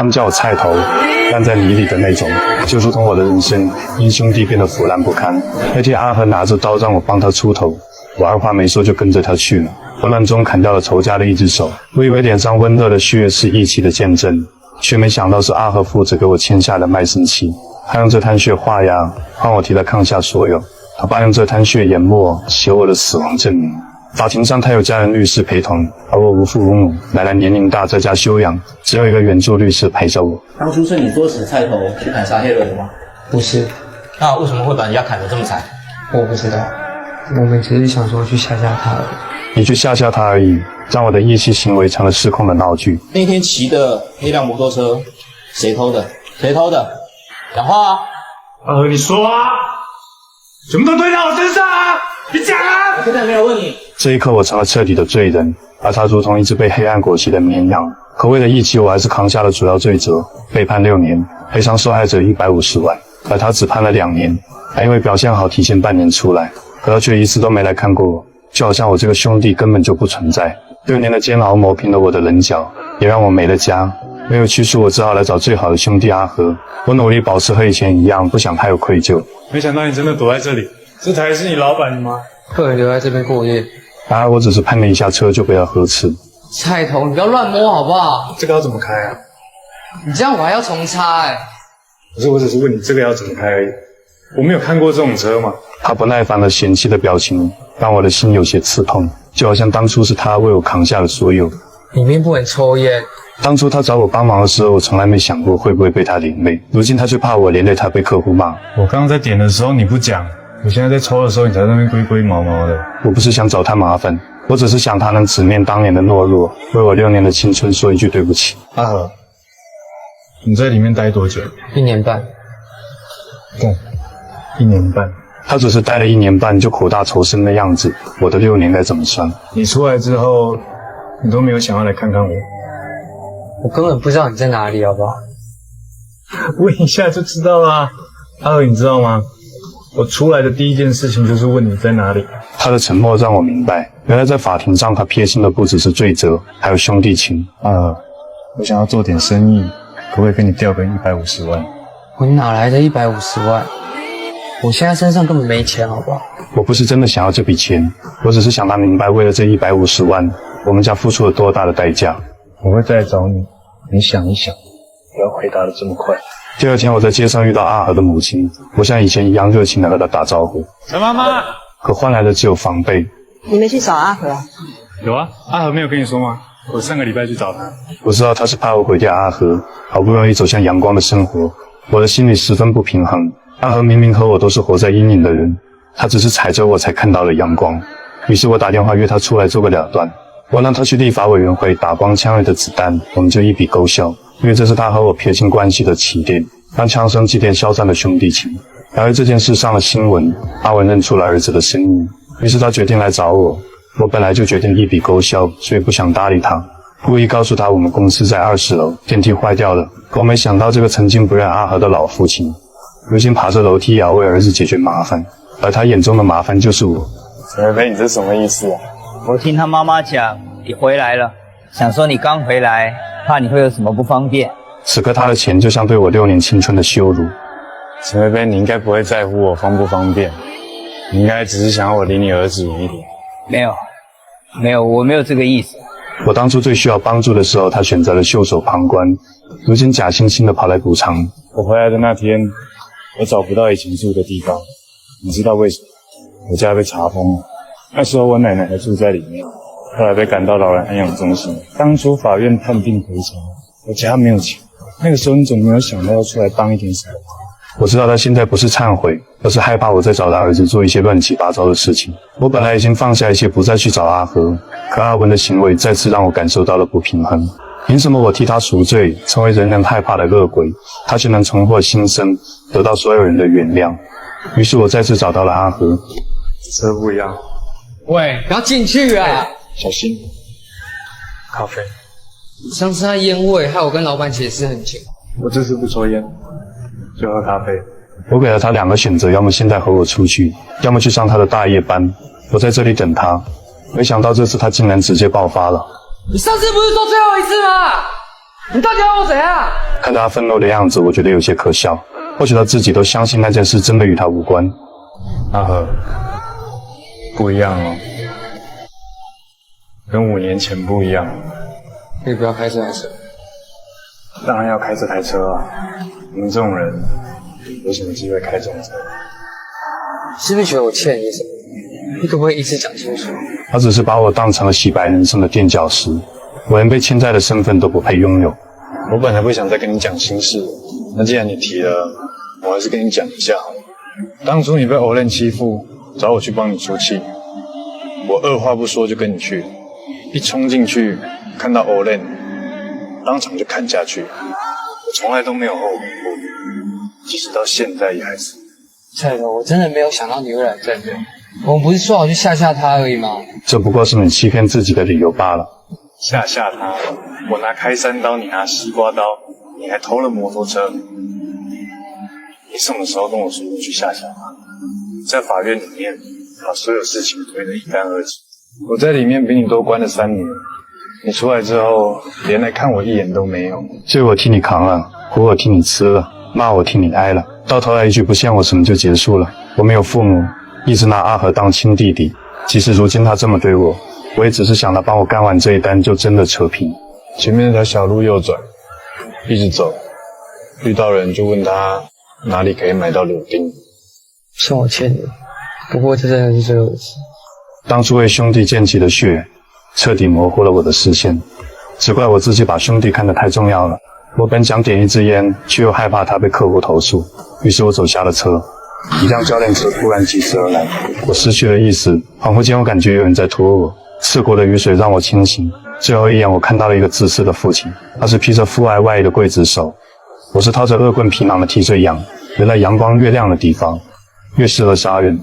他们叫我菜头，烂在泥里的那种，就如同我的人生因兄弟变得腐烂不堪。那天阿和拿着刀让我帮他出头，我二话没说就跟着他去了。混乱中砍掉了仇家的一只手，我以为脸上温热的血是义气的见证，却没想到是阿和父子给我签下的卖身契。他用这滩血画押，帮我替他抗下所有。他爸用这滩血研墨，写我的死亡证明。法庭上他有家人律师陪同，而我无父无母，奶奶年龄大，在家休养，只有一个援助律师陪着我。当初是你作死菜头去砍杀黑人的吗？不是。那为什么会把人家砍得这么惨？我不知道，我们只是想说去吓吓他而已。你去吓吓他而已，让我的义气行为成了失控的闹剧。那天骑的黑辆摩托车，谁偷的？谁偷的？讲话啊！阿和，你说啊！全部都推到我身上啊！你讲啊！我现在没有问你。这一刻，我成了彻底的罪人，而他如同一只被黑暗裹挟的绵羊。可为了义气，我还是扛下了主要罪责，被判6年，赔偿受害者150万，而他只判了2年，还因为表现好提前半年出来，可他却一次都没来看过我，就好像我这个兄弟根本就不存在。6年的煎熬磨平了我的棱角，也让我没了家。没有去处，我只好来找最好的兄弟阿和。我努力保持和以前一样，不想他有愧疚。没想到你真的躲在这里，这才是你老板的吗？客人留在这边过夜。然而我只是喷了一下车就被他呵斥。菜头，你不要乱摸好不好？这个要怎么开啊？你这样我还要重擦不是，我只是问你这个要怎么开而已。我没有看过这种车嘛。他不耐烦的嫌弃的表情让我的心有些刺痛，就好像当初是他为我扛下了所有。里面不能抽烟。当初他找我帮忙的时候，我从来没想过会不会被他连累，如今他却怕我连累他被客户骂。我刚刚在点的时候你不讲，我现在在抽的时候你才在那边龟龟毛毛的。我不是想找他麻烦，我只是想他能直面当年的懦弱，为我6年的青春说一句对不起。阿和，你在里面待多久？1年半。1年半。他只是待了1年半就苦大仇深的样子，我的6年该怎么算？你出来之后，你都没有想要来看看我？我根本不知道你在哪里，好不好？问一下就知道啦。阿和，你知道吗？我出来的第一件事情就是问你在哪里。他的沉默让我明白，原来在法庭上他撇清的不只是罪责，还有兄弟情。阿和，我想要做点生意，可不可以跟你调个150万？我哪来的150万？我现在身上根本没钱，好不好？我不是真的想要这笔钱，我只是想他明白，为了这150万，我们家付出了多大的代价。我会再来找你，你想一想，不要回答得这么快。第2天，我在街上遇到阿和的母亲，我像以前一样热情地和她打招呼。陈妈妈，可换来的只有防备。你没去找阿和啊？有啊，阿和没有跟你说吗？我上个礼拜去找他。我知道他是怕我毁掉阿和，好不容易走向阳光的生活，我的心里十分不平衡。阿和明明和我都是活在阴影的人，他只是踩着我才看到了阳光。于是我打电话约他出来做个了断。我让他去立法委员会打光枪里的子弹，我们就一笔勾销，因为这是他和我撇清关系的起点，让枪声祭奠消散的兄弟情。然而这件事上了新闻，阿文认出了儿子的身影，于是他决定来找我。我本来就决定一笔勾销，所以不想搭理他，故意告诉他我们公司在20楼，电梯坏掉了。可我没想到这个曾经不认阿和的老父亲，如今爬着楼梯也要为儿子解决麻烦，而他眼中的麻烦就是我。陈瑞飞，你这什么意思啊？我听他妈妈讲你回来了，想说你刚回来，怕你会有什么不方便。此刻他的钱就像对我6年青春的羞辱。陈瑞飞，你应该不会在乎我方不方便，你应该只是想要我离你儿子远一点。没有，我没有这个意思。我当初最需要帮助的时候，他选择了袖手旁观，如今假惺惺的跑来补偿。我回来的那天，我找不到以前住的地方，你知道为什么？我家被查封了，那时候我奶奶还住在里面，后来被赶到老人安养中心。当初法院判定赔偿，我家没有钱，那个时候你怎么没有想到要出来帮一点什么？我知道他现在不是忏悔，而是害怕我再找他儿子做一些乱七八糟的事情。我本来已经放下一切，不再去找阿和，可阿文的行为再次让我感受到了不平衡。凭什么我替他赎罪，成为人人害怕的恶鬼，他却能重获新生，得到所有人的原谅？于是我再次找到了阿和。车不一样。喂，不要进去啊！小心。咖啡。上次他烟味害我跟老板解释很久。我这次不抽烟，就喝咖啡。我给了他2个选择，要么现在和我出去，要么去上他的大夜班。我在这里等他，没想到这次他竟然直接爆发了。你上次不是说最后一次吗？你到底要我怎样？看他愤怒的样子，我觉得有些可笑。或许他自己都相信那件事真的与他无关。阿和，不一样哦，跟5年前不一样。可以不要开这台车？当然要开这台车啊！你们这种人有什么机会开这种车？是不是觉得我欠你什么？你可不可以一次讲清楚？他只是把我当成了洗白人生的垫脚石，我连被欠债的身份都不配拥有。我本来不想再跟你讲心事，那既然你提了，我还是跟你讲一下好了。当初你被欧len欺负，找我去帮你出气，我二话不说就跟你去，一冲进去看到欧len当场就砍下去，我从来都没有后悔过，即使到现在也还是。菜头，我真的没有想到你会来这边。我们不是说好去吓吓他而已吗？这不过是你欺骗自己的理由罢了。吓他，我拿开山刀，你拿西瓜刀，你还偷了摩托车。你什么时候跟我说去吓他？在法院里面把所有事情推得一干二净。我在里面比你多关了3年，你出来之后连来看我一眼都没有。罪我替你扛了，苦我替你吃了，骂我替你挨了，到头来一句不限我什么就结束了。我没有父母，一直拿阿和当亲弟弟，即使如今他这么对我，我也只是想他帮我干完这一单就真的扯平。前面那条小路右转，一直走，遇到人就问他哪里可以买到柳丁。算我欠你，不过这真的是最后一次。当初为兄弟溅起的血，彻底模糊了我的视线，只怪我自己把兄弟看得太重要了。我本想点一支烟，却又害怕他被客户投诉，于是我走下了车。一辆教练车突然疾驰而来，我失去了意识，恍惚间我感觉有人在拖我，刺骨的雨水让我清醒。最后一眼我看到了一个自私的父亲，他是披着父爱外衣的刽子手，我是掏着恶棍皮囊的替罪羊，人在阳光越亮的地方越适合杀人。